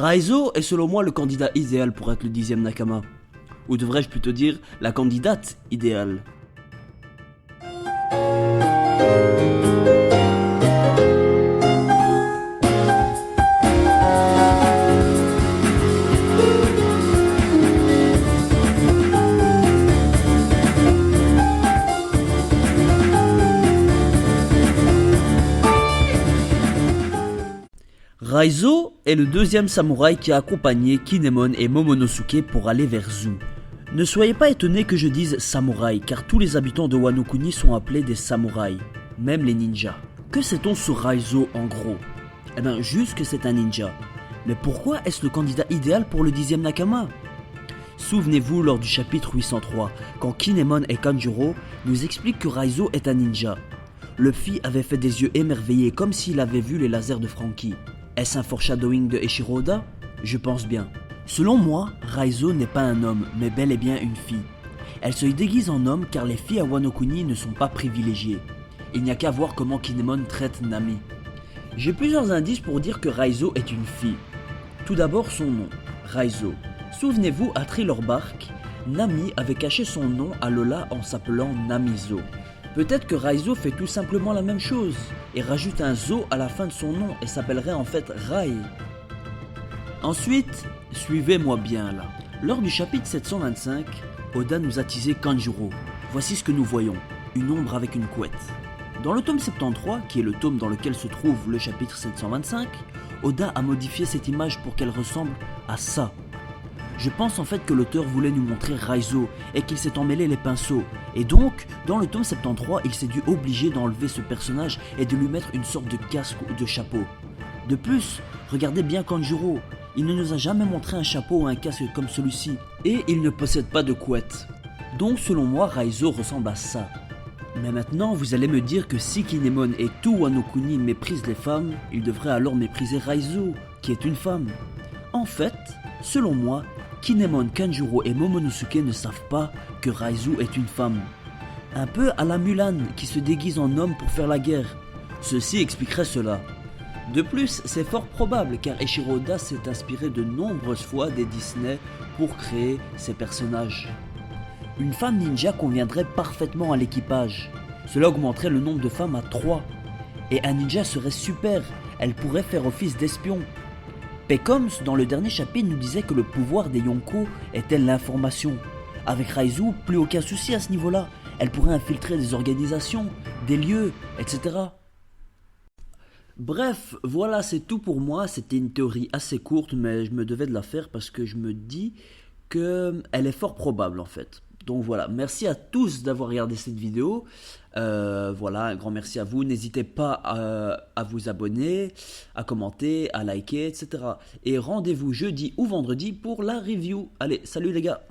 Raizo est selon moi le candidat idéal pour être le 10e Nakama. Ou devrais-je plutôt dire la candidate idéale. Raizo est le deuxième samouraï qui a accompagné Kinemon et Momonosuke pour aller vers Zu. Ne soyez pas étonnés que je dise samouraï, car tous les habitants de Wano Kuni sont appelés des samouraïs, même les ninjas. Que sait-on sur Raizo en gros? Eh bien, juste que c'est un ninja. Mais pourquoi est-ce le candidat idéal pour le 10e Nakama? Souvenez-vous lors du chapitre 803, quand Kinemon et Kanjuro nous expliquent que Raizo est un ninja. Luffy avait fait des yeux émerveillés comme s'il avait vu les lasers de Franky. Est-ce un foreshadowing de Eiichiro Oda? Je pense bien. Selon moi, Raizo n'est pas un homme, mais bel et bien une fille. Elle se déguise en homme car les filles à Wano Kuni ne sont pas privilégiées. Il n'y a qu'à voir comment Kinemon traite Nami. J'ai plusieurs indices pour dire que Raizo est une fille. Tout d'abord son nom, Raizo. Souvenez-vous, à Thriller Bark, Nami avait caché son nom à Lola en s'appelant Namizo. Peut-être que Raizo fait tout simplement la même chose et rajoute un zo à la fin de son nom et s'appellerait en fait Rai. Ensuite, suivez-moi bien là. Lors du chapitre 725, Oda nous a teasé Kanjuro. Voici ce que nous voyons, une ombre avec une couette. Dans le tome 73, qui est le tome dans lequel se trouve le chapitre 725, Oda a modifié cette image pour qu'elle ressemble à ça. Je pense en fait que l'auteur voulait nous montrer Raizo et qu'il s'est emmêlé les pinceaux. Et donc, dans le tome 73, il s'est dû obliger d'enlever ce personnage et de lui mettre une sorte de casque ou de chapeau. De plus, regardez bien Kanjuro, il ne nous a jamais montré un chapeau ou un casque comme celui-ci. Et il ne possède pas de couette. Donc selon moi, Raizo ressemble à ça. Mais maintenant, vous allez me dire que si Kinemon et tout Wano Kuni méprisent les femmes, ils devraient alors mépriser Raizo, qui est une femme. En fait, selon moi, Kinemon, Kanjuro et Momonosuke ne savent pas que Raizo est une femme. Un peu à la Mulan qui se déguise en homme pour faire la guerre. Ceci expliquerait cela. De plus, c'est fort probable car Eiichiro Oda s'est inspiré de nombreuses fois des Disney pour créer ses personnages. Une femme ninja conviendrait parfaitement à l'équipage. Cela augmenterait le nombre de femmes à 3. Et un ninja serait super, elle pourrait faire office d'espion. Pecoms, dans le dernier chapitre, nous disait que le pouvoir des Yonko était l'information. Avec Raizo, plus aucun souci à ce niveau-là. Elle pourrait infiltrer des organisations, des lieux, etc. Bref, voilà, c'est tout pour moi. C'était une théorie assez courte, mais je me devais de la faire parce que je me dis qu'elle est fort probable en fait. Donc voilà, merci à tous d'avoir regardé cette vidéo. Voilà, un grand merci à vous. N'hésitez pas à vous abonner, à commenter, à liker, etc. Et rendez-vous jeudi ou vendredi pour la review. Allez, salut les gars!